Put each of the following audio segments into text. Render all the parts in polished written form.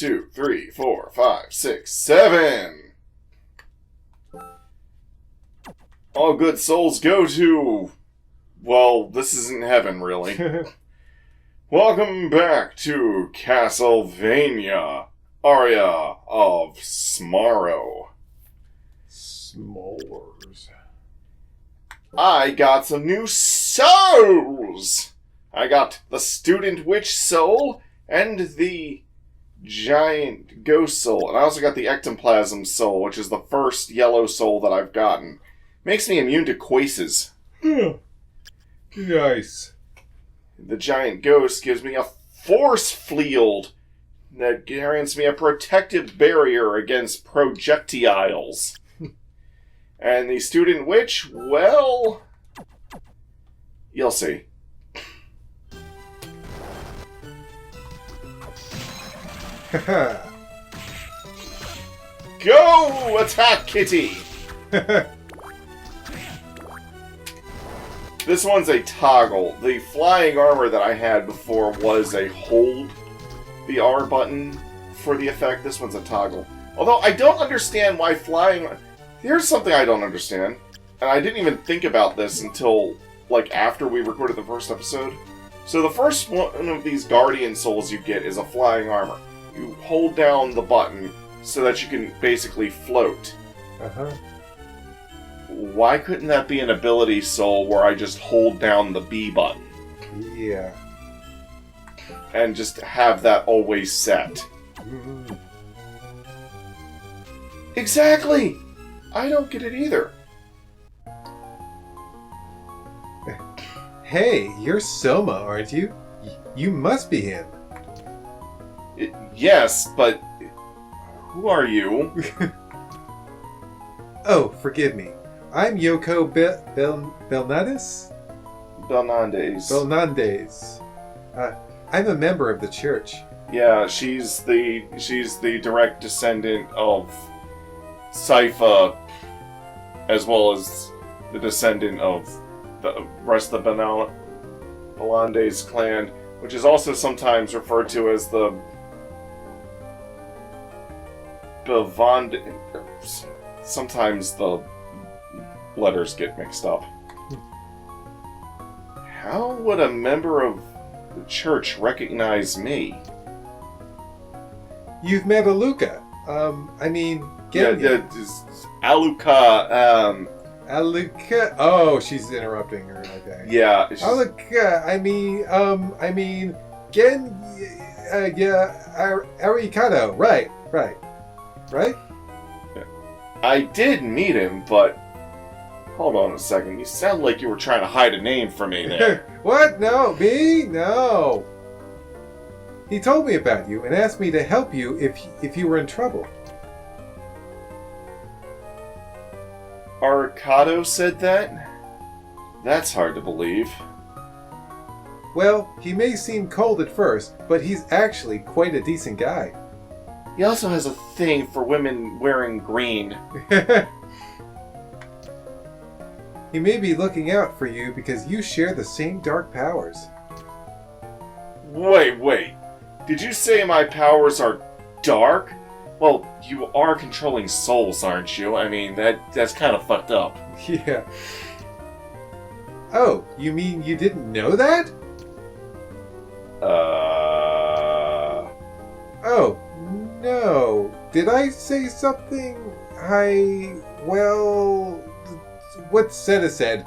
2, 3, 4, 5, 6, 7. All good souls go to... Well, this isn't heaven, really. Welcome back to Castlevania, Aria of Smaro. S'mores. I got some new souls! I got the Student Witch soul and the Giant Ghost soul. And I also got the Ectoplasm soul, which is the first yellow soul that I've gotten. Makes me immune to quases. Nice. The Giant Ghost gives me a force field that grants me a protective barrier against projectiles. And the Student Witch, well... you'll see. Go! Attack, Kitty! This one's a toggle. The flying armor that I had before was a hold the R button for the effect. This one's a toggle. Although I don't understand why flying... Here's something I don't understand. And I didn't even think about this until, like, after we recorded the first episode. So the first one of these Guardian Souls you get is a flying armor. You hold down the button so that you can basically float. Uh-huh. Why couldn't that be an ability soul where I just hold down the B button? Yeah. And just have that always set? Mm-hmm. Exactly! I don't get it either. Hey, you're Soma, aren't you? You must be him. Yes, but... who are you? Oh, forgive me. I'm Yoko Belnades? Belnandes. I'm a member of the church. Yeah, she's the direct descendant of Sypha, as well as the descendant of the rest of the Belnandes clan, which is also sometimes referred to as the Bavand. Sometimes the letters get mixed up. How would a member of the church recognize me? You've met Aluka. Aluka, Aluka. Oh, she's interrupting her. Okay. Yeah. Aluka. Arikado. Right. I did meet him, but... hold on a second. You sound like you were trying to hide a name from me there. What? No. Me? No. He told me about you and asked me to help you if you were in trouble. Arcado said that? That's hard to believe. Well, he may seem cold at first, but he's actually quite a decent guy. He also has a thing for women wearing green. He may be looking out for you because you share the same dark powers. Wait. Did you say my powers are dark? Well, you are controlling souls, aren't you? I mean, that's kind of fucked up. Yeah. Oh, you mean you didn't know that? Oh, no. Did I say something? What said is said.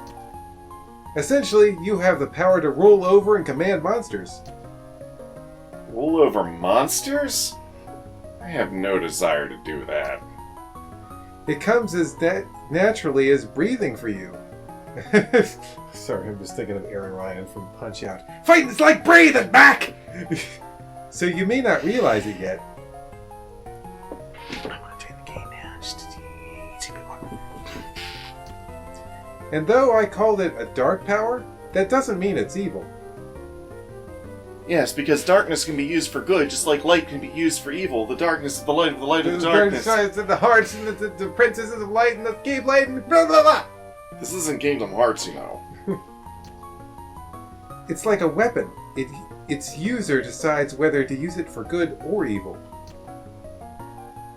Essentially, you have the power to rule over and command monsters. Rule over monsters? I have no desire to do that. It comes as naturally as breathing for you. Sorry, I'm just thinking of Aaron Ryan from Punch-Out. Fighting's like breathing back! So you may not realize it yet. I want to turn the game down. It's a good one. And though I called it a dark power, that doesn't mean it's evil. Yes, because darkness can be used for good, just like light can be used for evil. The darkness is the light of the light of the darkness. The the hearts and the princesses of light and the cave light and blah blah blah. This isn't Kingdom Hearts, you know. It's like a weapon. Its user decides whether to use it for good or evil.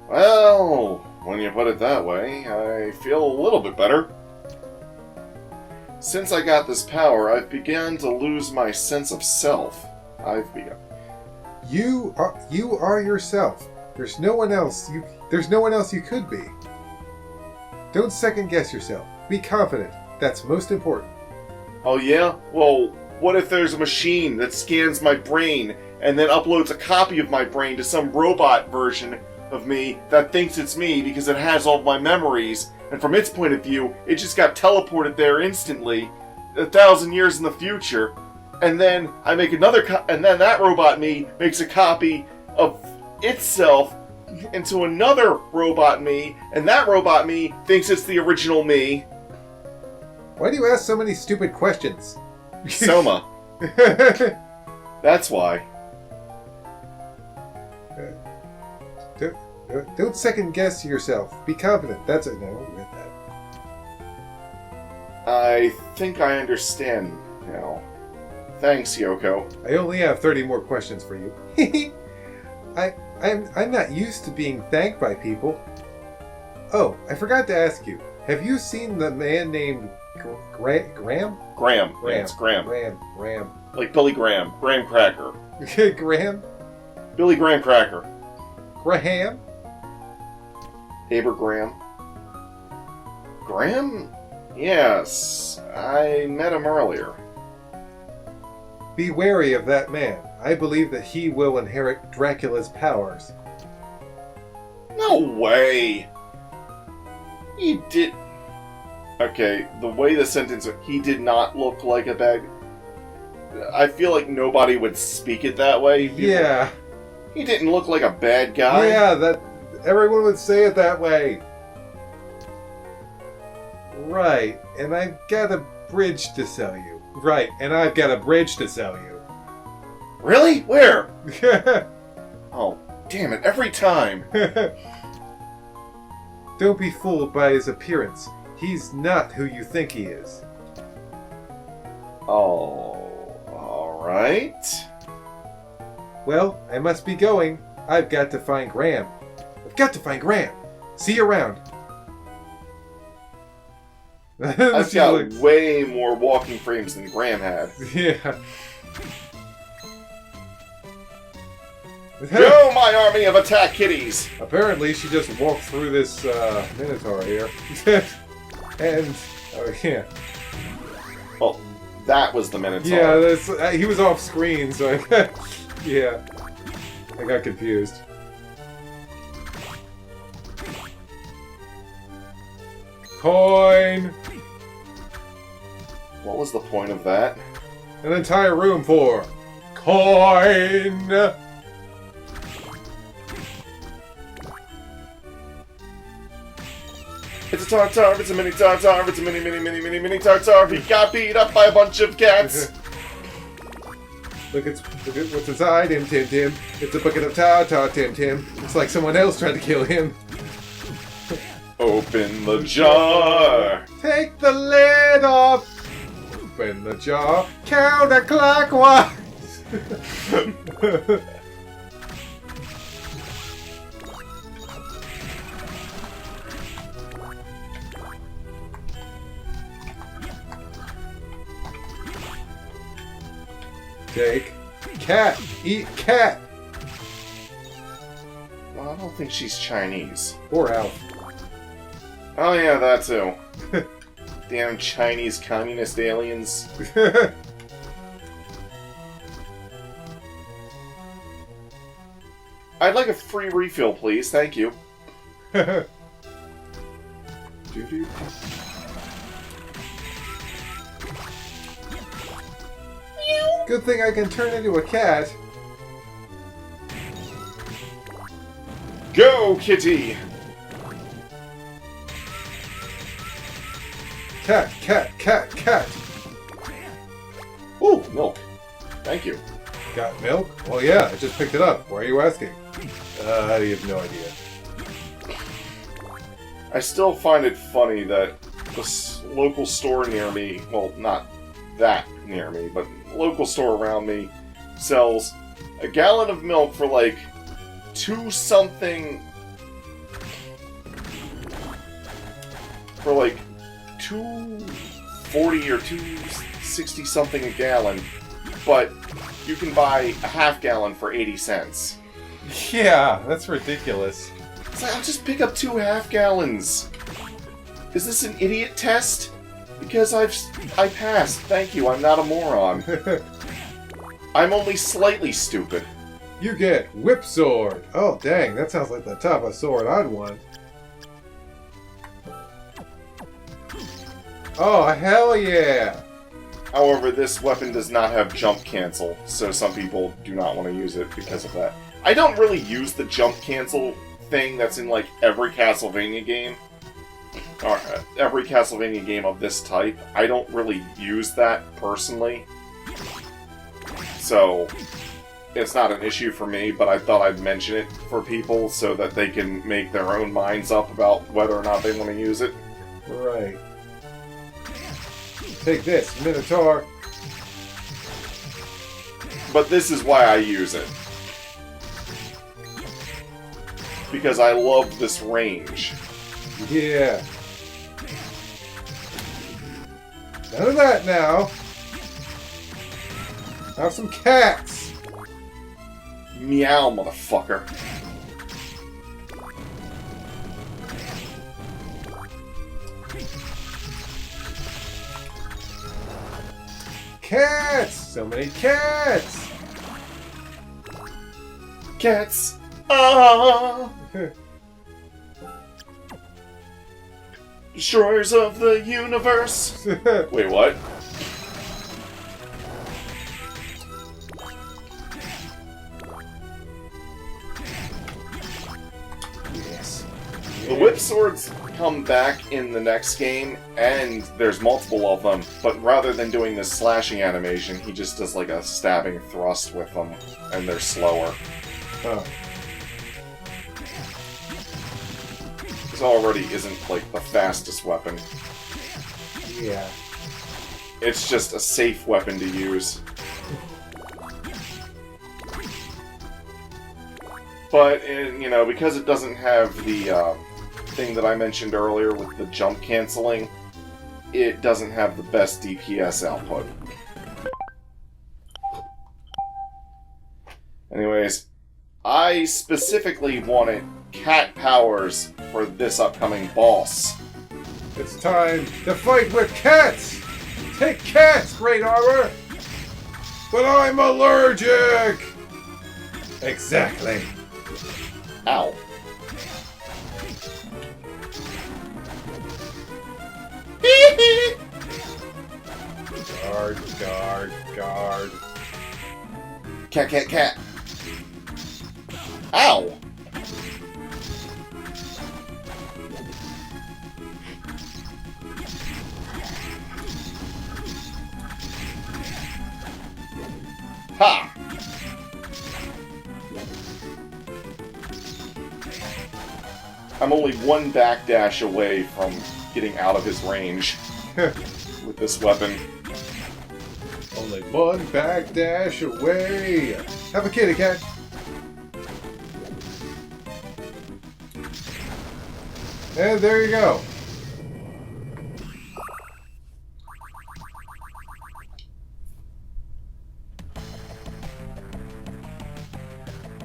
Well, when you put it that way, I feel a little bit better. Since I got this power, I've begun to lose my sense of self. You are yourself. There's no one else you could be. Don't second guess yourself. Be confident. That's most important. Oh yeah? Well, what if there's a machine that scans my brain and then uploads a copy of my brain to some robot version of me that thinks it's me because it has all of my memories, and from its point of view, it just got teleported there instantly, 1,000 years in the future, and then I make and then that robot me makes a copy of itself into another robot me, and that robot me thinks it's the original me. Why do you ask so many stupid questions? Soma. That's why. Don't second guess yourself. Be confident. That's it. No, we got that. I think I understand now. Thanks, Yoko. I only have 30 more questions for you. I'm not used to being thanked by people. Oh, I forgot to ask you. Have you seen the man named Graham? Graham. Yeah, it's Graham. Graham. Like Billy Graham. Graham Cracker. Graham? Billy Graham Cracker. Graham? Aber Graham. Graham? Yes. I met him earlier. Be wary of that man. I believe that he will inherit Dracula's powers. No way! He did... Okay, the way the sentence... He did not look like a bad... I feel like nobody would speak it that way. Yeah. He didn't look like a bad guy. Yeah, that... Everyone would say it that way. Right, and I've got a bridge to sell you. Right, and I've got a bridge to sell you. Really? Where? Oh, damn it, every time. Don't be fooled by his appearance. He's not who you think he is. Oh, alright. Well, I must be going. I've got to find Graham. I've got to find Graham. See you around. I've got way more walking frames than Graham had. Yeah. Go, my army of attack kitties! Apparently, she just walked through this Minotaur here. And, oh yeah. Well, that was the Minotaur. Yeah, that's, he was off screen, so I yeah. I got confused. Coin! What was the point of that? An entire room for coin! It's a tartar, it's a mini tartar, it's a mini tartar. He got beat up by a bunch of cats. Look at what's inside him, Tim Tim. It's a bucket of tartar, Tim Tim. It's like someone else tried to kill him. Open the jar. Take the lid off. Open the jar. Counterclockwise. Take cat. Eat cat. Well, I don't think she's Chinese. Or Alf. Oh yeah, that too. Damn Chinese communist aliens. I'd like a free refill, please. Thank you. Good thing I can turn into a cat. Go, kitty! Cat, cat, cat, cat. Ooh, milk. Thank you. Got milk? Well, yeah, I just picked it up. Why are you asking? I have no idea. I still find it funny that this local store near me, well, not that near me, but local store around me sells a gallon of milk for like 2 something for like $2.40 or $2.60 something a gallon, but you can buy a half gallon for 80 cents. Yeah, that's ridiculous. It's like, I'll just pick up 2 half gallons. Is this an idiot test? Because I passed. Thank you. I'm not a moron. I'm only slightly stupid. You get whip sword. Oh, dang. That sounds like the type of sword I'd want. Oh, hell yeah. However, this weapon does not have jump cancel, so some people do not want to use it because of that. I don't really use the jump cancel thing that's in, like, every Castlevania game. Or every Castlevania game of this type. I don't really use that, personally. So, it's not an issue for me, but I thought I'd mention it for people so that they can make their own minds up about whether or not they want to use it. Right. Take this, Minotaur. But this is why I use it. Because I love this range. Yeah. None of that now. Have some cats. Meow, motherfucker. Cats! So many cats! Cats! Ah! Destroyers of the universe! Wait, what? Yes. The whip swords come back in the next game, and there's multiple of them, but rather than doing this slashing animation, he just does like a stabbing thrust with them, and they're slower. Oh. This already isn't like the fastest weapon. Yeah. It's just a safe weapon to use. But, you know, because it doesn't have the thing that I mentioned earlier with the jump canceling, it doesn't have the best DPS output. Anyways, I specifically wanted cat powers for this upcoming boss. It's time to fight with cats! Take cats, Great Armor! But I'm allergic! Exactly. Ow. Guard, guard, guard. Cat, cat, cat. Ow! Ha! I'm only one backdash away from getting out of his range with this weapon. Only one backdash away. Have a kitty cat. And there you go.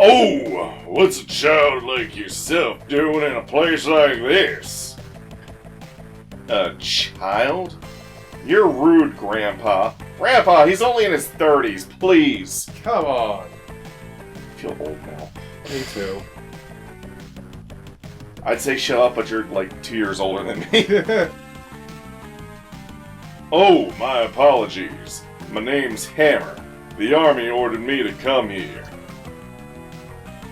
Oh, what's a child like yourself doing in a place like this? A child? You're rude, Grandpa. Grandpa, he's only in his 30s, please. Come on. I feel old now. Me too. I'd say shut up, but you're like 2 years older than me. Oh, my apologies. My name's Hammer. The army ordered me to come here.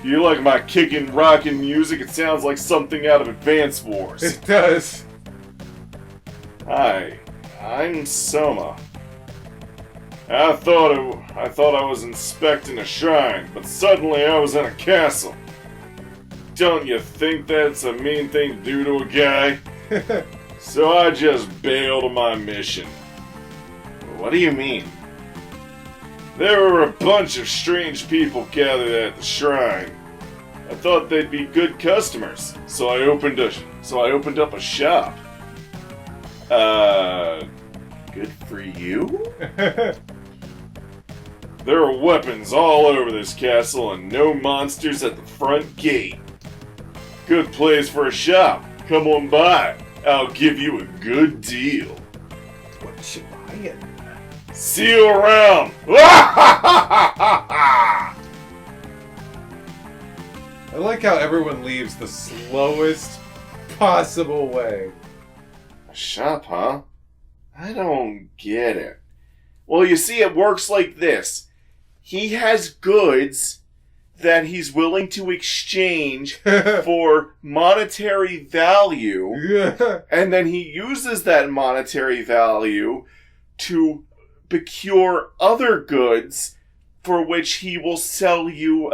Do you like my kickin', rockin' music? It sounds like something out of Advance Wars. It does. Hi, I'm Soma. I thought I was inspecting a shrine, but suddenly I was in a castle. Don't you think that's a mean thing to do to a guy? So I just bailed on my mission. What do you mean? There were a bunch of strange people gathered at the shrine. I thought they'd be good customers, so I opened up a shop. Good for you? There are weapons all over this castle and no monsters at the front gate. Good place for a shop. Come on by. I'll give you a good deal. What you buying? See you around. I like how everyone leaves the slowest possible way. A shop, huh? I don't get it. Well, you see, it works like this. He has goods that he's willing to exchange for monetary value, and then he uses that monetary value to procure other goods for which he will sell you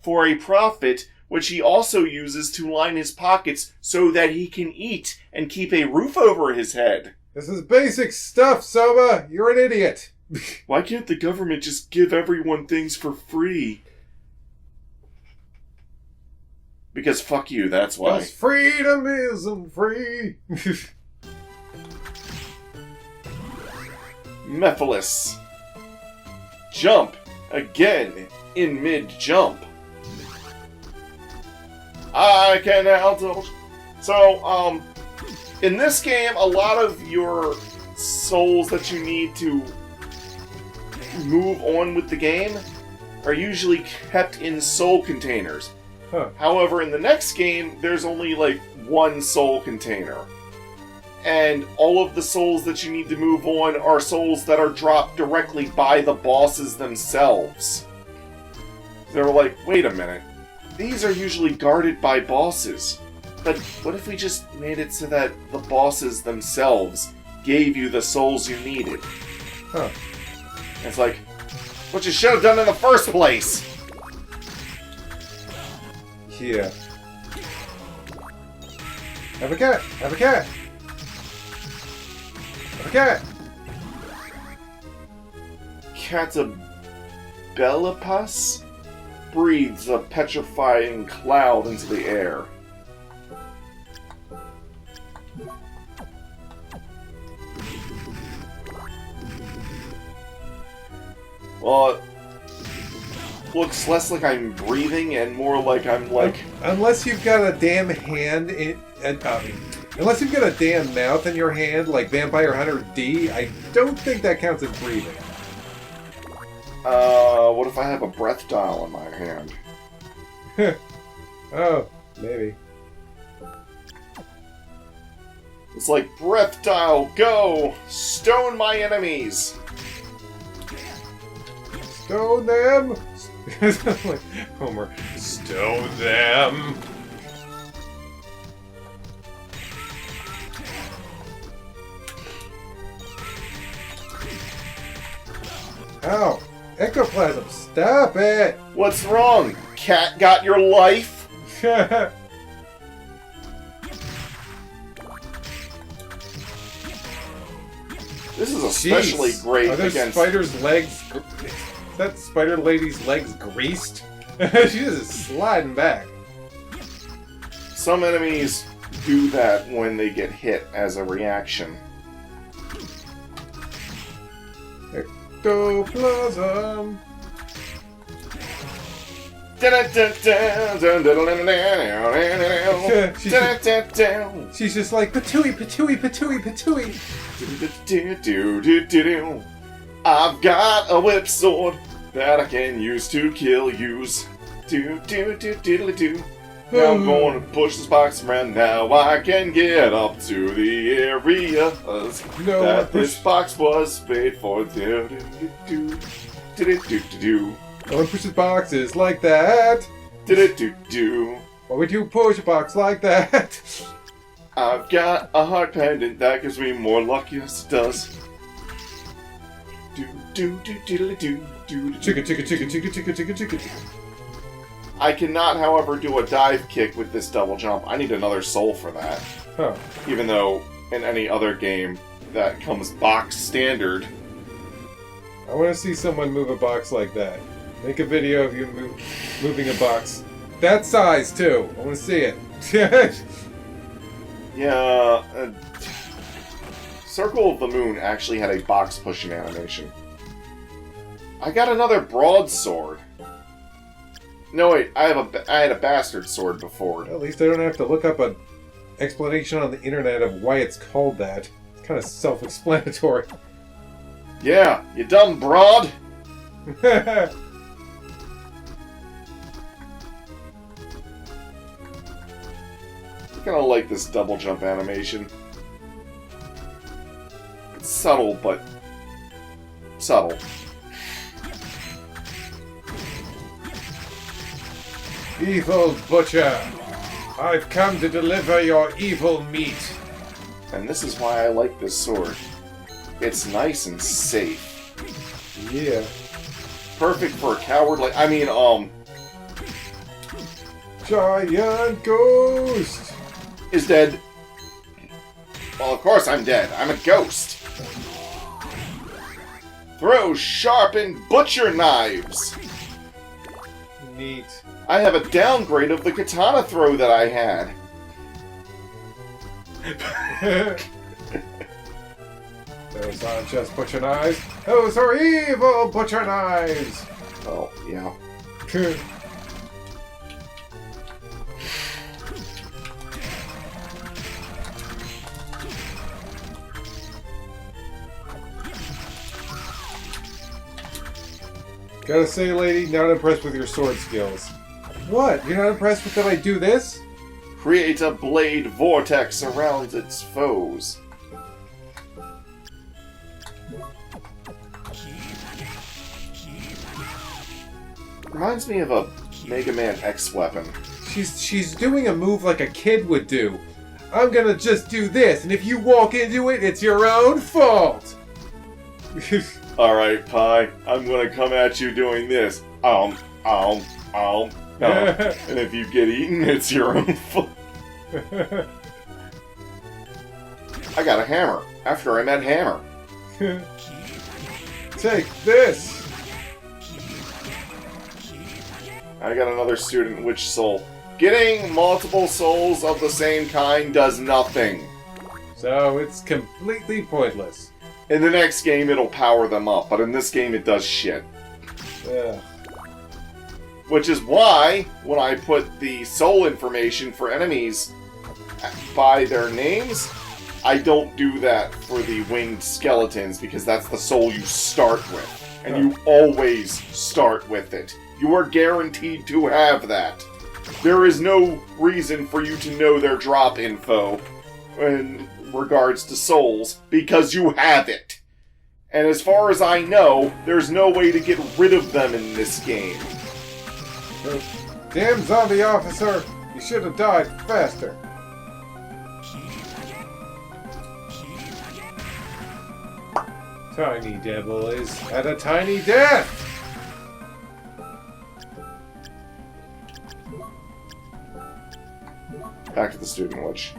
for a profit, which he also uses to line his pockets so that he can eat and keep a roof over his head. This is basic stuff, Soma. You're an idiot. Why can't the government just give everyone things for free? Because fuck you, that's why. Because freedom isn't free. Mephiles. Jump. Again. In mid-jump. I can now tell. So, in this game, a lot of your souls that you need to move on with the game are usually kept in soul containers. Huh. However, in the next game, there's only like one soul container. And all of the souls that you need to move on are souls that are dropped directly by the bosses themselves. They were like, wait a minute, these are usually guarded by bosses. But what if we just made it so that the bosses themselves gave you the souls you needed? Huh. It's like, what you should have done in the first place! Yeah. Have a cat! Have a cat! Have a cat! Catabellipus breathes a petrifying cloud into the air. Well, it looks less like I'm breathing and more like I'm like... Unless you've got a damn hand in... unless you've got a damn mouth in your hand, like Vampire Hunter D, I don't think that counts as breathing. What if I have a breath dial in my hand? Oh, maybe. It's like, breath dial, go! Stone my enemies! Stone them! Like Homer. Stone them! Ow! Ectoplasm, stop it! What's wrong? Cat got your life? This is especially great Are those against... spider's legs... Is that spider lady's legs greased? She's just sliding back. Some enemies do that when they get hit as a reaction. Ectoplasm! She's just like, patooey, patooey, patooey, patooey. I've got a whip sword that I can use to kill yous. Now I'm going to push this box around. Now I can get up to the areas that this box was made for. No one pushes boxes like that. Why would you push a box like that? I've got a heart pendant that gives me more luck. Yes, it does. Chicka, chicka, chicka, chicka, chicka, chicka, chicka. I cannot, however, do a dive kick with this double jump. I need another soul for that. Huh. Even though in any other game that comes box standard. I want to see someone move a box like that. Make a video of you moving a box. That size, too. I want to see it. Yeah. Circle of the Moon actually had a box pushing animation. I got another broadsword. No, wait, I had a bastard sword before. At least I don't have to look up an explanation on the internet of why it's called that. It's kind of self-explanatory. Yeah, you dumb broad. I kind of like this double jump animation. It's subtle, but subtle. Evil butcher, I've come to deliver your evil meat. And this is why I like this sword. It's nice and safe. Yeah. Perfect for a coward like... Giant ghost! Is dead. Well, of course I'm dead. I'm a ghost. Throw sharpened butcher knives. Neat. I have a downgrade of the katana throw that I had. Those aren't just butcher knives. Those are evil butcher knives! Oh, yeah. Gotta say, lady, not impressed with your sword skills. What? You're not impressed with that I do this? Create a blade vortex around its foes. Reminds me of a Mega Man X weapon. She's doing a move like a kid would do. I'm gonna just do this, and if you walk into it, it's your own fault! Alright, Pie, I'm gonna come at you doing this. And if you get eaten, it's your own fault. I got a hammer, after I met Hammer. Take this! I got another student witch soul. Getting multiple souls of the same kind does nothing. So it's completely pointless. In the next game, it'll power them up, but in this game, it does shit. Ugh. Which is why, when I put the soul information for enemies by their names, I don't do that for the winged skeletons, because that's the soul you start with. And you always start with it. You are guaranteed to have that. There is no reason for you to know their drop info in regards to souls, because you have it. And as far as I know, there's no way to get rid of them in this game. Damn zombie officer! You should have died faster. Tiny Devil is at a tiny death! Back to the student witch.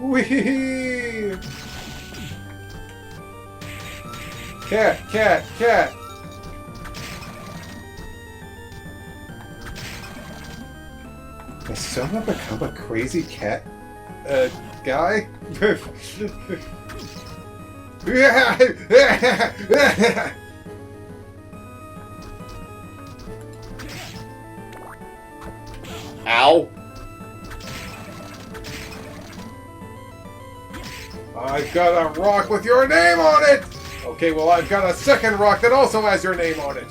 Wee! Cat, cat, cat! Has Soma become a crazy cat? Guy? Ow! I've got a rock with your name on it! Okay, well, I've got a second rock that also has your name on it.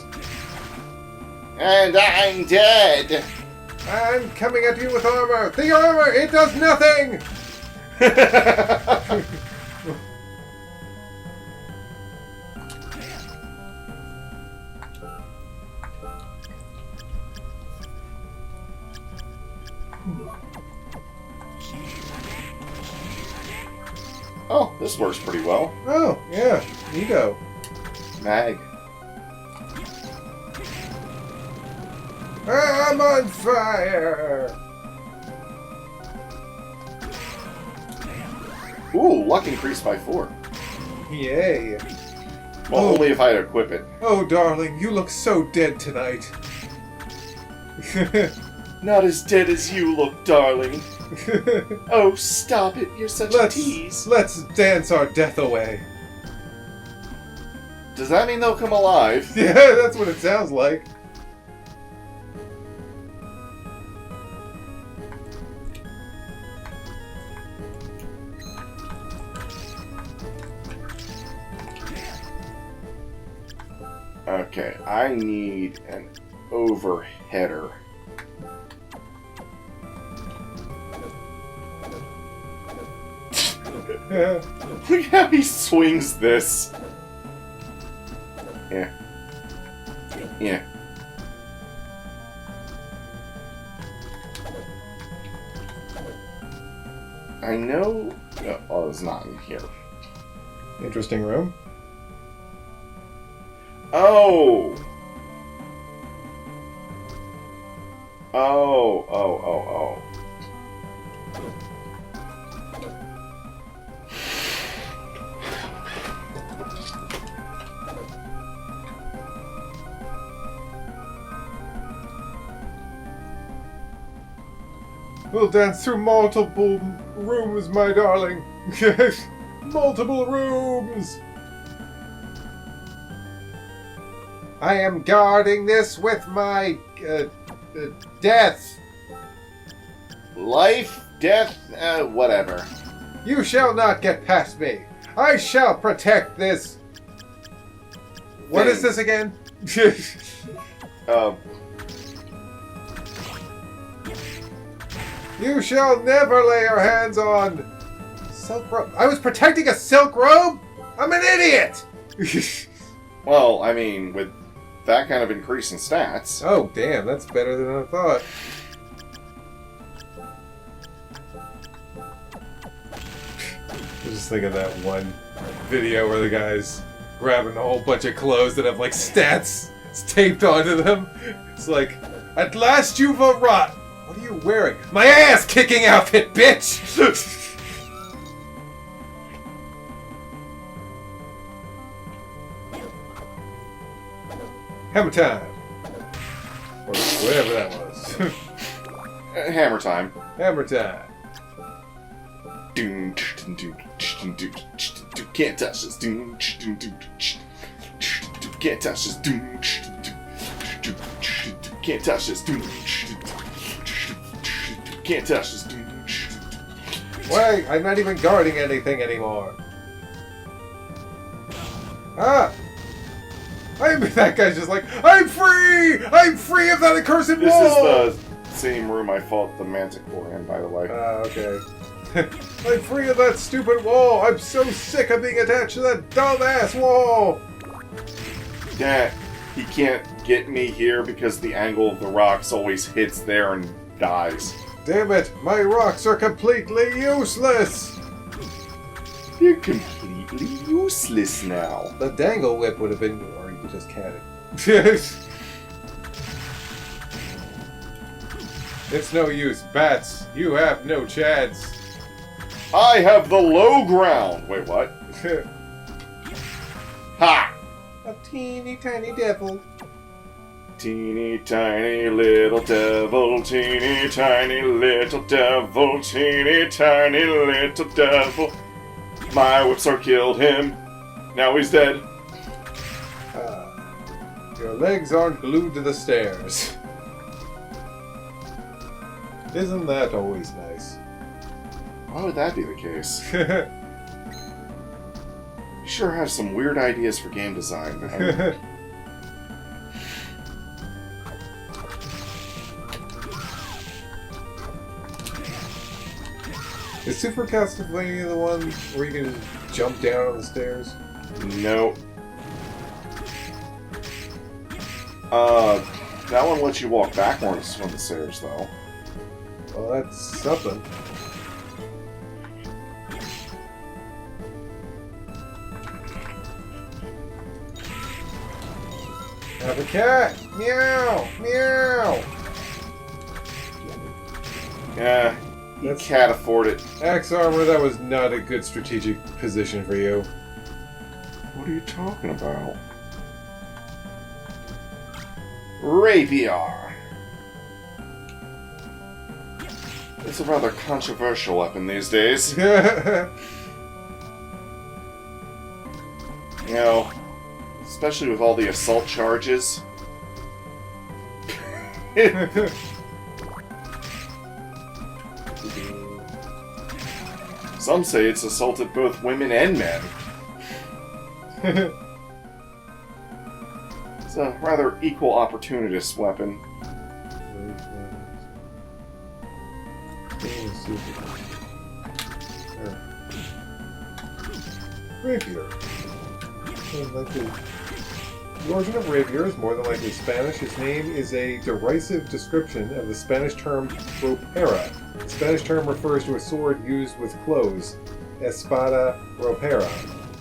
And I'm dead! I'm coming at you with armor! The armor! It does nothing! Oh, this works pretty well. Oh, yeah. Neato. Mag. I'm on fire! Ooh, luck increased by 4. Yay. Well, Oh. only if I equip it. Oh, darling, you look so dead tonight. Not as dead as you look, darling. Oh, stop it. You're such a tease. Let's dance our death away. Does that mean they'll come alive? Yeah, that's what it sounds like. Okay, I need an overheader. Look how he swings this. Yeah. Yeah. I know... Oh, it's not in here. Interesting room. Oh! Oh. We'll dance through multiple rooms, my darling. Multiple rooms. I am guarding this with my death. Life, death, whatever. You shall not get past me. I shall protect this. What is this again? You shall never lay your hands on silk robe. I was protecting a silk robe? I'm an idiot! Well, I mean, with that kind of increase in stats. Oh, damn, that's better than I thought. I was just thinking of that one video where the guy's grabbing a whole bunch of clothes that have, like, stats taped onto them. It's like, at last you've arrived. What are you wearing? My ass-kicking outfit, bitch! Hammer time. Or whatever that was. Hammer time. Hammer time. Can't touch this. Can't touch this. Can't touch this. Can't touch this. Why? I'm not even guarding anything anymore. Ah! That guy's just like, I'm free! I'm free of that accursed wall! This is the same room I fought the Manticore in, by the way. Okay. I'm free of that stupid wall! I'm so sick of being attached to that dumbass wall! Yeah, he can't get me here because the angle of the rocks always hits there and dies. Damn it! My rocks are completely useless! You're completely useless now. The dangle whip would have been... Or you could just cat it. It's no use, bats. You have no chance. I have the low ground. Wait, what? Ha! A teeny tiny devil. Teeny tiny little devil, teeny tiny little devil, teeny tiny little devil. My whip sword killed him. Now he's dead. Your legs aren't glued to the stairs. Isn't that always nice? Why would that be the case? You sure have some weird ideas for game design. Is Super Castlevania the one where you can jump down on the stairs? No. That one lets you walk backwards on the stairs, though. Well, that's something. Have a cat! Meow! Meow! Yeah, you can't afford it. Axe armor, that was not a good strategic position for you. What are you talking about? Rapier! It's a rather controversial weapon these days. You know, especially with all the assault charges. Some say it's assaulted both women and men. It's a rather equal opportunist weapon. Rapier. The origin of rapier is more than likely Spanish. Its name is a derisive description of the Spanish term ropera. The Spanish term refers to a sword used with clothes. Espada ropera.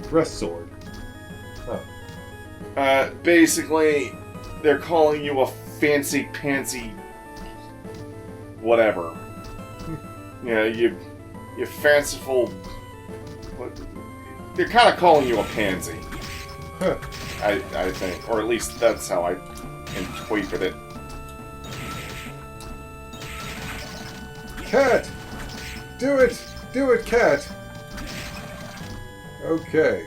Dress sword. Oh. Basically, they're calling you a fancy-pantsy whatever. You fanciful... They're kind of calling you a pansy. Huh. I think. Or at least that's how I interpret it. Cat! Do it! Do it, cat! Okay.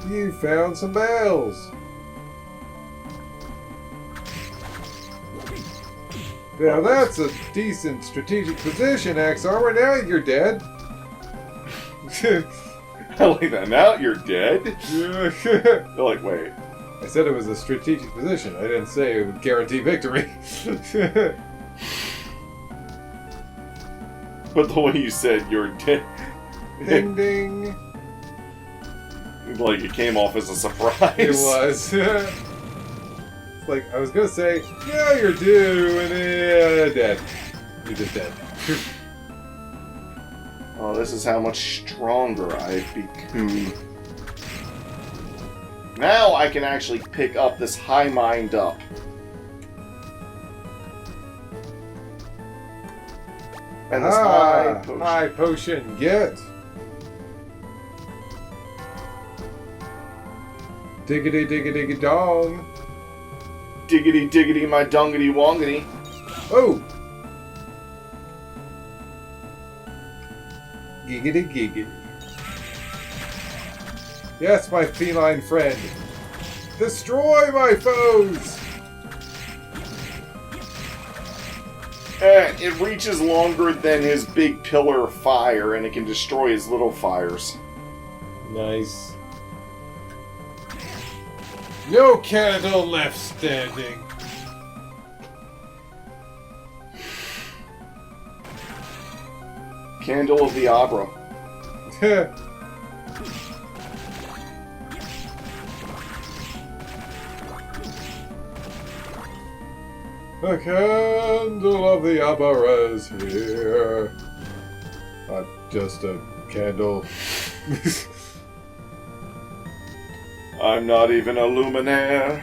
You found some bells! Now that's a decent strategic position, Axe Armor. Now you're dead. I like that. Now you're dead? They're like, wait. I said it was a strategic position. I didn't say it would guarantee victory. But the way you said you're dead... Ding ding. Like it came off as a surprise. It was. Like, I was gonna say, yeah, you're doing it. Dead. You're just dead. Oh, this is how much stronger I've become. Now I can actually pick up this high mind up. And this high potion. High potion, get. Diggity diggity dong. Diggity diggity my dongity wongity. Oh! Giggity giggity. Yes, my feline friend. Destroy my foes! It reaches longer than his big pillar of fire, and it can destroy his little fires. Nice. No candle left standing. Candle of the Abra. The candle of the Abra is here. Not just a candle. I'm not even a luminaire.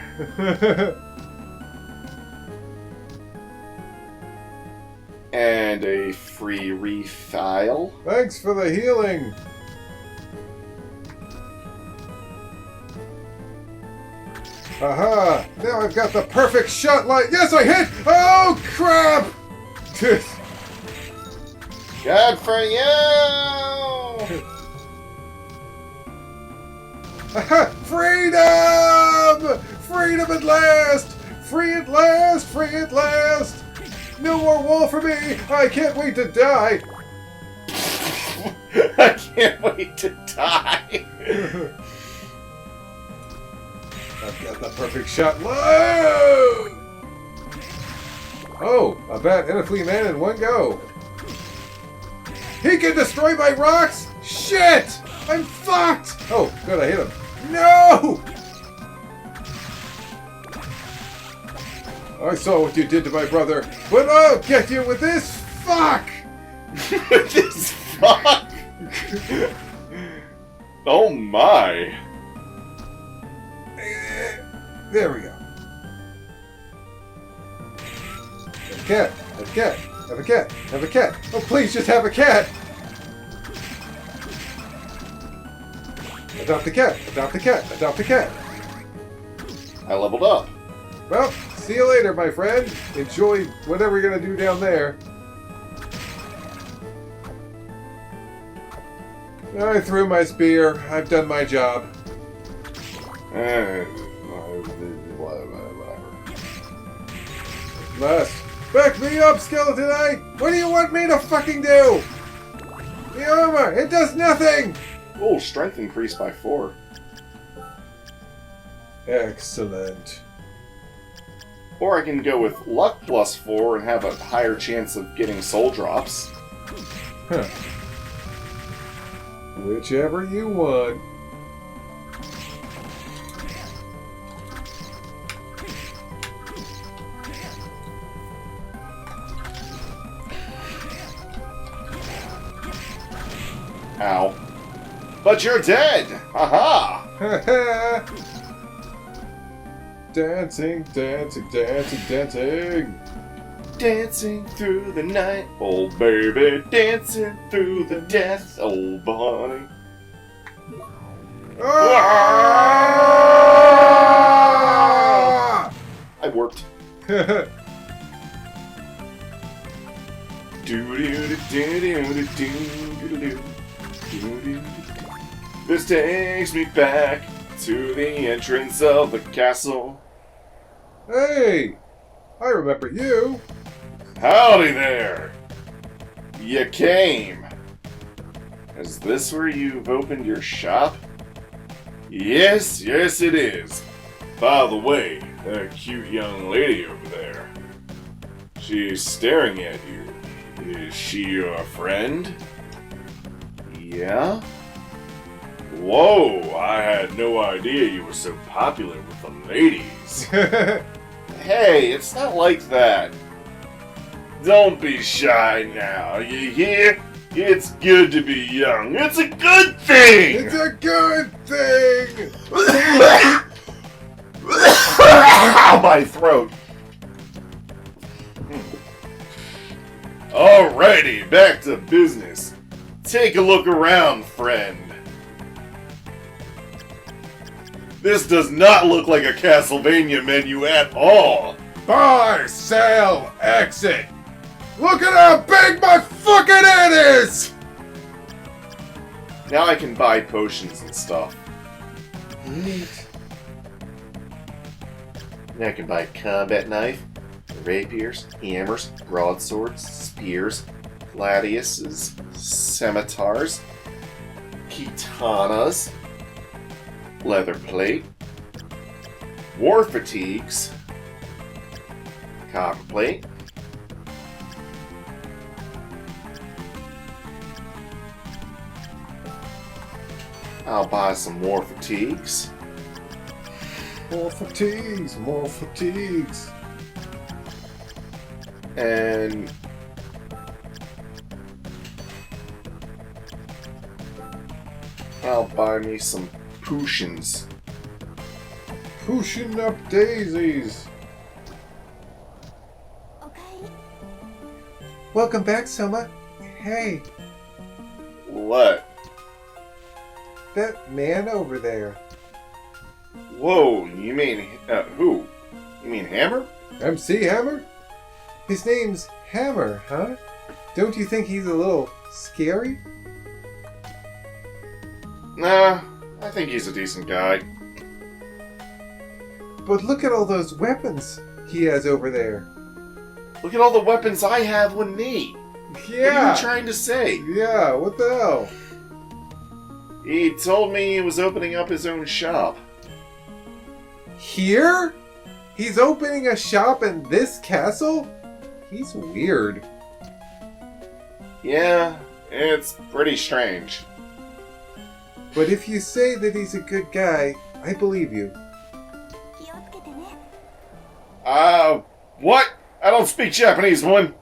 And a free refill. Thanks for the healing. Aha! Now I've got the perfect shot light. Yes, I hit! Oh, crap! Good for you! Aha! Freedom! Freedom at last! Free at last! Free at last! No more wall for me! I can't wait to die! I can't wait to die! I've got the perfect shot. Whoa! Oh, a bat and a flea man in one go. He can destroy my rocks? Shit! I'm fucked! Oh, good, I hit him. No! I saw what you did to my brother, but I'll get you with this fuck! With this fuck? Oh my. There we go. Have a cat. Have a cat. Have a cat. Have a cat. Oh, please, just have a cat. Adopt the cat. Adopt the cat. Adopt the cat. I leveled up. Well, see you later, my friend. Enjoy whatever you're gonna do down there. I threw my spear. I've done my job. Whatever. Les, back me up, Skeleton Eye! What do you want me to fucking do? The armor, it does nothing! Oh, strength increased by 4. Excellent. Or I can go with luck plus 4 and have a higher chance of getting soul drops. Huh. Whichever you want. Ow. But you're dead! Haha! Dancing, dancing, dancing, dancing. Dancing through the night, old baby, dancing through the death, old bunny. Ah! I worked. This takes me back to the entrance of the castle. Hey! I remember you. Howdy there! You came. Is this where you've opened your shop? Yes, it is. By the way, that cute young lady over there. She's staring at you. Is she your friend? Yeah? Whoa, I had no idea you were so popular with the ladies. Hey, it's not like that. Don't be shy now, you hear? It's good to be young. It's a good thing! It's a good thing! Ow, my throat. Alrighty, back to business. Take a look around, friend. This does not look like a Castlevania menu at all. Buy, sell, exit! Look at how big my fucking head is! Now I can buy potions and stuff. Neat. Now I can buy combat knife, rapiers, hammers, broadswords, spears, gladiuses, scimitars, katanas, leather plate, war fatigues, copper plate, I'll buy some more fatigues. More fatigues, more fatigues. And I'll buy me some potions. Pushing up daisies. Okay. Welcome back, Soma. Hey, What? that man over there. Whoa, you mean, who? You mean Hammer? MC Hammer? His name's Hammer, huh? Don't you think he's a little scary? Nah, I think he's a decent guy. But look at all those weapons he has over there. Look at all the weapons I have with me. What are Yeah. you trying to say? Yeah, what the hell? He told me he was opening up his own shop. Here? He's opening a shop in this castle? He's weird. Yeah, it's pretty strange. But if you say that he's a good guy, I believe you. 気をつけてね。 What? I don't speak Japanese, woman.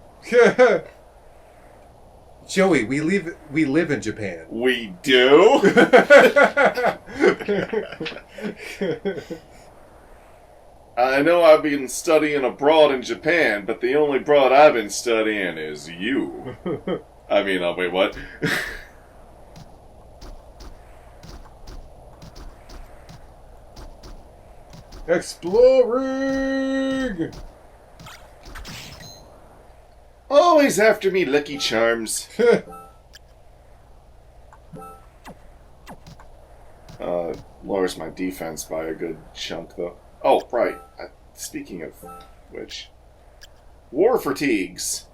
Joey, we live in Japan. We do? I know I've been studying abroad in Japan, but the only broad I've been studying is you. I mean, wait, what? Exploring! Always after me, Lucky Charms. Lowers my defense by a good chunk, though. Oh, right. Speaking of which, war fatigues.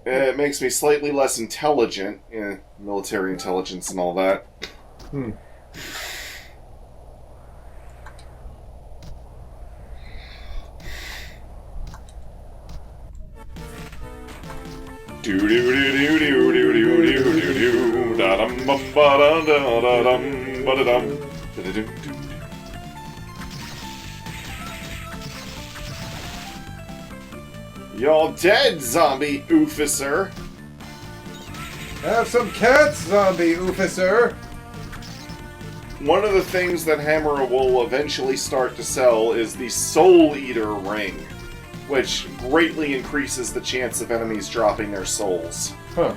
It makes me slightly less intelligent, military intelligence and all that. Hmm. Do do do do do do do do do do da dum bum ba da da da dum ba da dum da da dum. You're dead, zombie officer. Have some cats, zombie officer. One of the things that Hammer will eventually start to sell is the Soul Eater ring, which greatly increases the chance of enemies dropping their souls. Huh.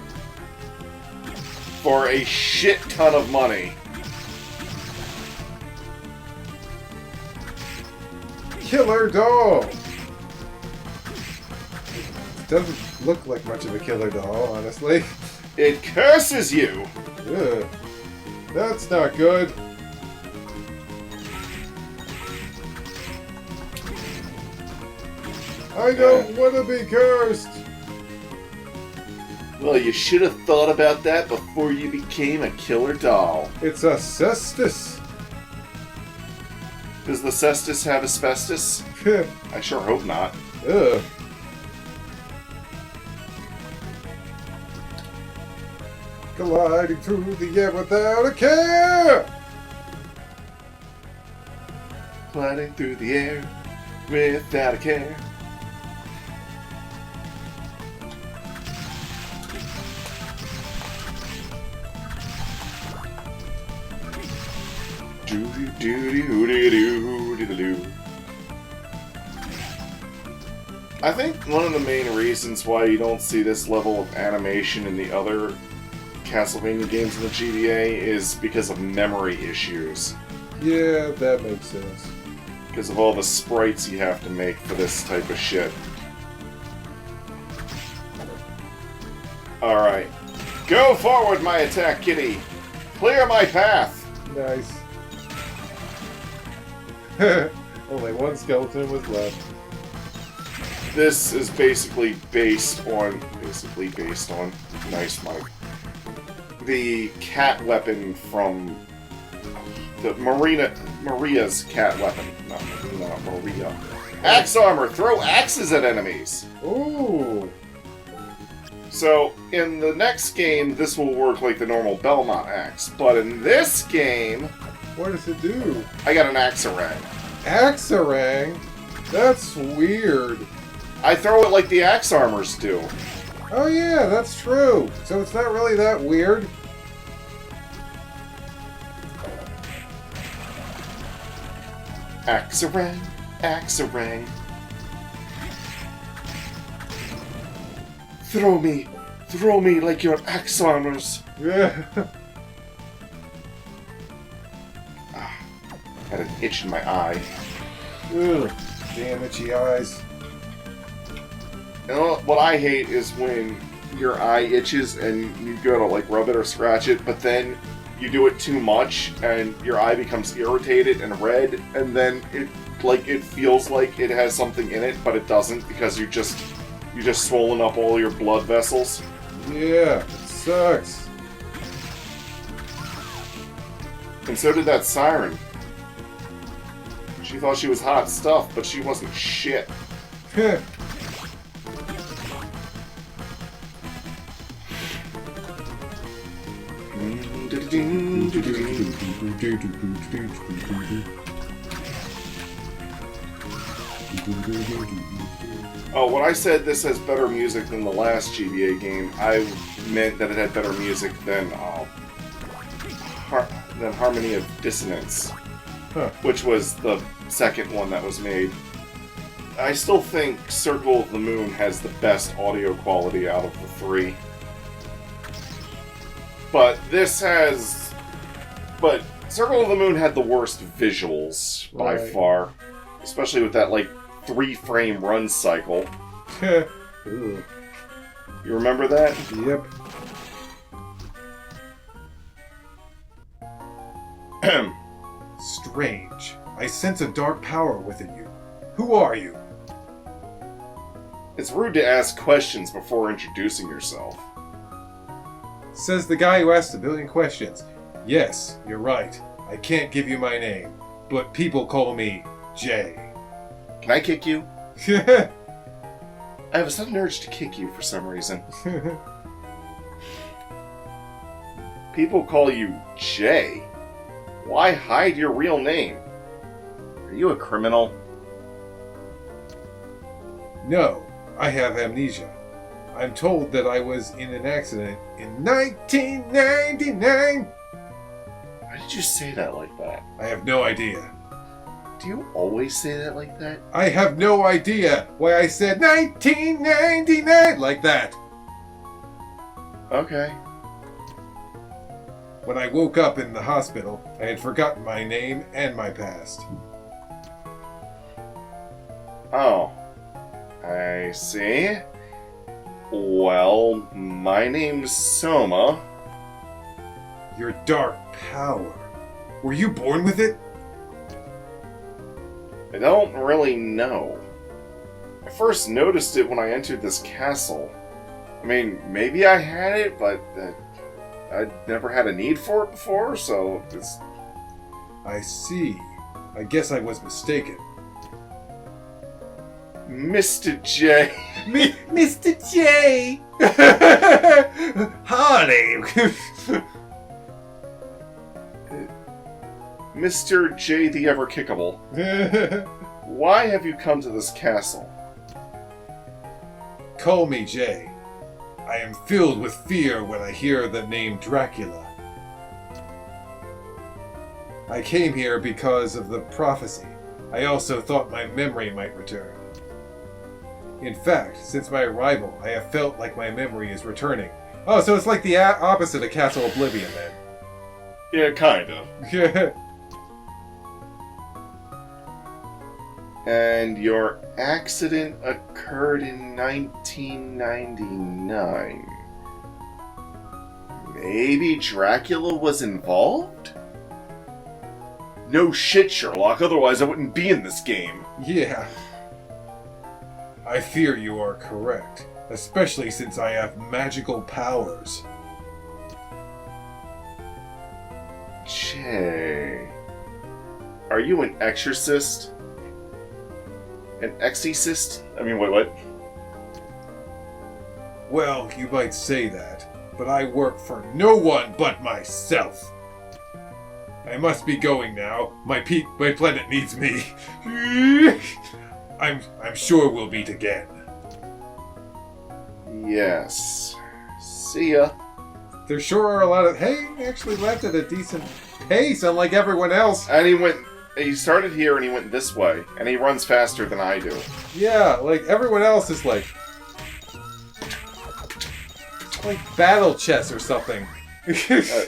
For a shit ton of money. Killer doll. Doesn't look like much of a killer doll, honestly. It curses you! Ugh. That's not good. I don't want to be cursed. Well, you should have thought about that before you became a killer doll. It's a cestus. Does the cestus have asbestos? I sure hope not. Ugh. Gliding through the air without a care. Gliding through the air without a care. I think one of the main reasons why you don't see this level of animation in the other Castlevania games in the GBA is because of memory issues. Yeah, that makes sense. Because of all the sprites you have to make for this type of shit. Alright. Go forward, my attack kitty! Clear my path! Nice. Only one skeleton was left. This is basically based on... Nice, Mike. The cat weapon from... The Maria's cat weapon. No, not Maria. Axe armor! Throw axes at enemies! Ooh! So, in the next game, this will work like the normal Belmont axe. But in this game... What does it do? I got an Axarang. Axarang? That's weird. I throw it like the axe armors do. Oh yeah, that's true. So it's not really that weird. Axarang, Axarang. Throw me like your axe armors. Yeah. Had an itch in my eye. Ugh. Damn itchy eyes. You know what I hate is when your eye itches and you go to like rub it or scratch it, but then you do it too much and your eye becomes irritated and red, and then it feels like it has something in it, but it doesn't because you just swollen up all your blood vessels. Yeah, it sucks. And so did that siren. She thought she was hot stuff, but she wasn't shit. Oh, when I said this has better music than the last GBA game, I meant that it had better music than Harmony of Dissonance, which was the second one that was made. I still think Circle of the Moon has the best audio quality out of the three. But Circle of the Moon had the worst visuals by Right. far. Especially with that, like, 3-frame run cycle. Ooh. You remember that? Yep. Strange. I sense a dark power within you. Who are you? It's rude to ask questions before introducing yourself. Says the guy who asked a billion questions. Yes, you're right. I can't give you my name, but people call me Jay. Can I kick you? I have a sudden urge to kick you for some reason. People call you Jay. Why hide your real name? Are you a criminal? No, I have amnesia. I'm told that I was in an accident in 1999. Why did you say that like that? I have no idea. Do you always say that like that? I have no idea why I said 1999 like that. Okay. When I woke up in the hospital, I had forgotten my name and my past. Oh. I see. Well, my name's Soma. Your dark power. Were you born with it? I don't really know. I first noticed it when I entered this castle. I mean, maybe I had it, but I'd never had a need for it before, so it's... I see. I guess I was mistaken. Mr. J. Mr. J! Honey! Mr. J the Ever-Kickable. Why have you come to this castle? Call me Jay. I am filled with fear when I hear the name Dracula. I came here because of the prophecy. I also thought my memory might return. In fact, since my arrival, I have felt like my memory is returning. Oh, so it's like the opposite of Castle Oblivion, then. Yeah, kind of. And your accident occurred in 1999. Maybe Dracula was involved? No shit, Sherlock, otherwise I wouldn't be in this game. Yeah. I fear you are correct, especially since I have magical powers. Jay. Are you an exorcist? An exorcist? I mean, wait, what? Well, you might say that, but I work for no one but myself. I must be going now. My planet needs me. I'm sure we'll meet again. Yes. See ya. There sure are a lot of... Hey, he actually left at a decent pace, unlike everyone else. And he started here and he went this way, and he runs faster than I do. Yeah, like everyone else is like battle chess or something.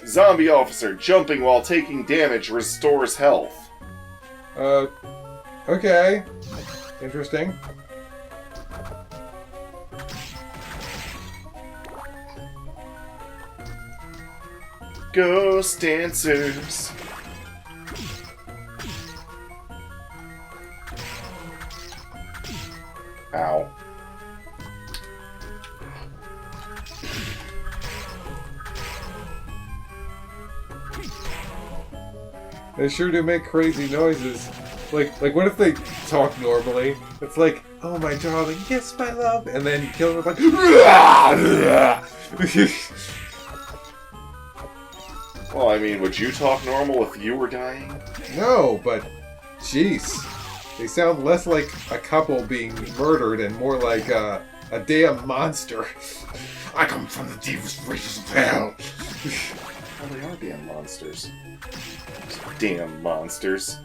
Zombie officer jumping while taking damage restores health. Okay. Interesting. Ghost dancers. Ow. They sure do make crazy noises. Like what if they talk normally? It's like, oh my darling, yes my love, and then you kill them with like Well, I mean, would you talk normal if you were dying? No, but jeez. They sound less like a couple being murdered and more like a damn monster. I come from the deepest reaches of hell. Well, they are damn monsters. Damn monsters.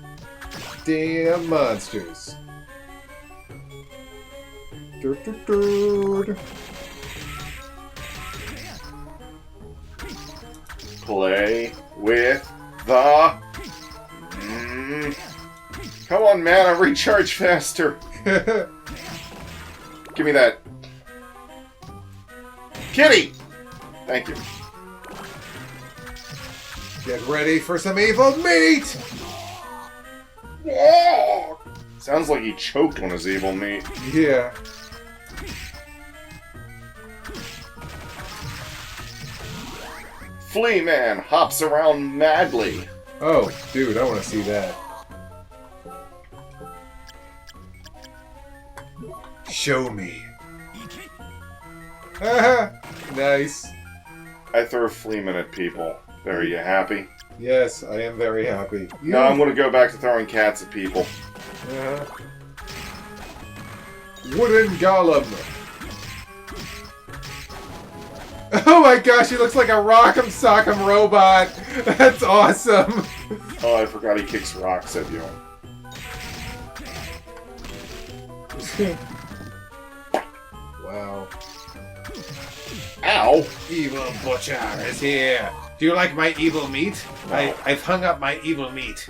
Damn monsters. Dur, dur, dur. Play with the 1 mana, recharge faster. Give me that. Kitty! Thank you. Get ready for some evil meat! Sounds like he choked on his evil meat. Yeah. Flea Man hops around madly. Oh, dude, I want to see that. Show me. Haha, nice. I throw Fleaman at people. Are you happy? Yes, I am very happy. No, I'm gonna go back to throwing cats at people. Wooden Golem. Oh my gosh, he looks like a Rock'em Sock'em robot. That's awesome. Oh, I forgot he kicks rocks at you. Wow. Ow! Evil Butcher is here. Do you like my evil meat? No. I've hung up my evil meat.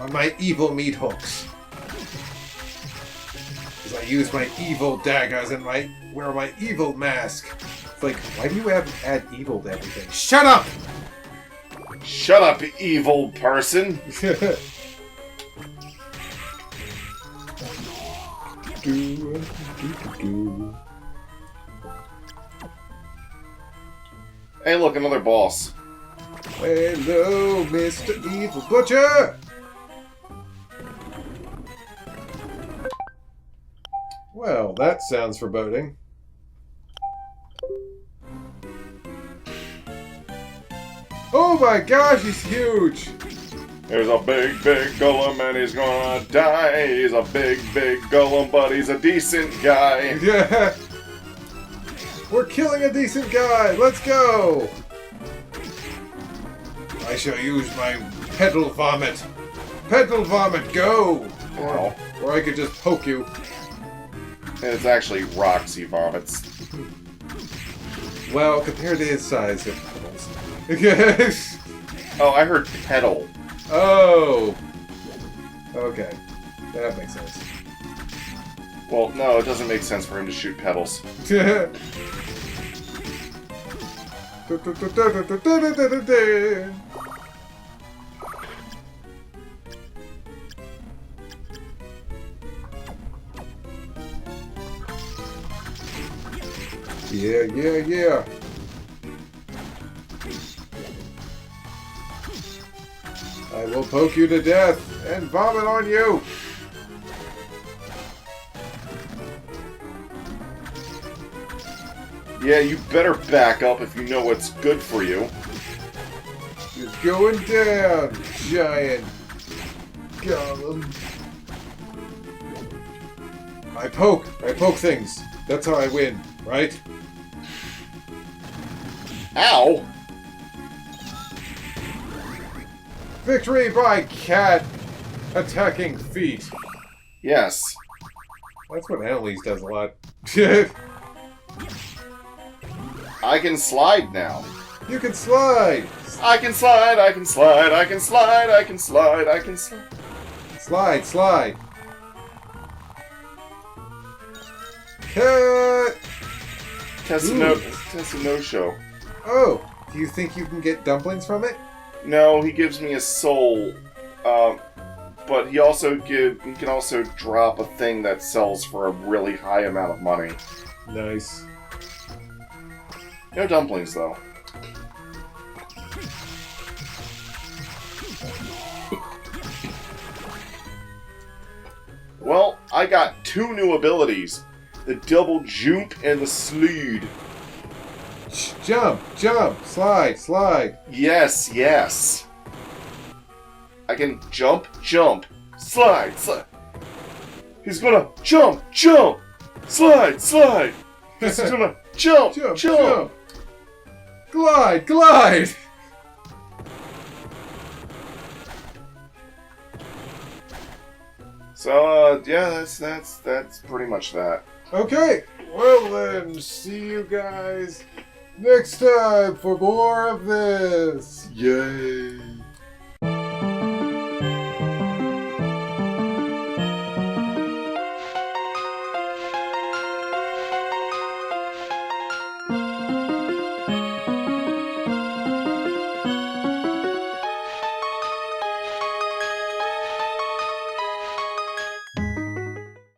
On my evil meat hooks. Because I use my evil daggers and wear my evil mask. It's like, why do you add evil to everything? Shut up! Shut up, evil person! Hey, look, another boss. Hello, Mr. Evil Butcher! Well, that sounds foreboding. Oh my gosh, he's huge! There's a big, big golem and he's gonna die. He's a big, big golem, but he's a decent guy. Yeah! We're killing a decent guy! Let's go! I shall use my pedal vomit. Pedal vomit, go! Wow. Or I could just poke you. It's actually rocks he vomits. Well, compared to his size, it pedals. Oh, I heard pedal. Oh! Okay. That makes sense. Well, no, it doesn't make sense for him to shoot pedals. Yeah, yeah, yeah. I will poke you to death and vomit on you. Yeah, you better back up if you know what's good for you. You're going down, giant golem. I poke things. That's how I win, right? Ow! Victory by cat attacking feet. Yes. That's what Annalise does a lot. I can slide now. You can slide. I can slide, I can slide, I can slide, I can slide, I can slide. Slide, slide. Cat. Test a no-show. Oh, do you think you can get dumplings from it? No, he gives me a soul. But he can also drop a thing that sells for a really high amount of money. Nice. No dumplings, though. Well, I got 2 new abilities. The double jump and the slide. Jump, jump, slide, slide. Yes, yes. I can jump, jump, slide, slide. He's gonna jump, jump, slide, slide. He's gonna jump, Jump, jump. jump. Glide, glide. So, yeah, that's pretty much that. Okay, well then, see you guys next time for more of this. Yay.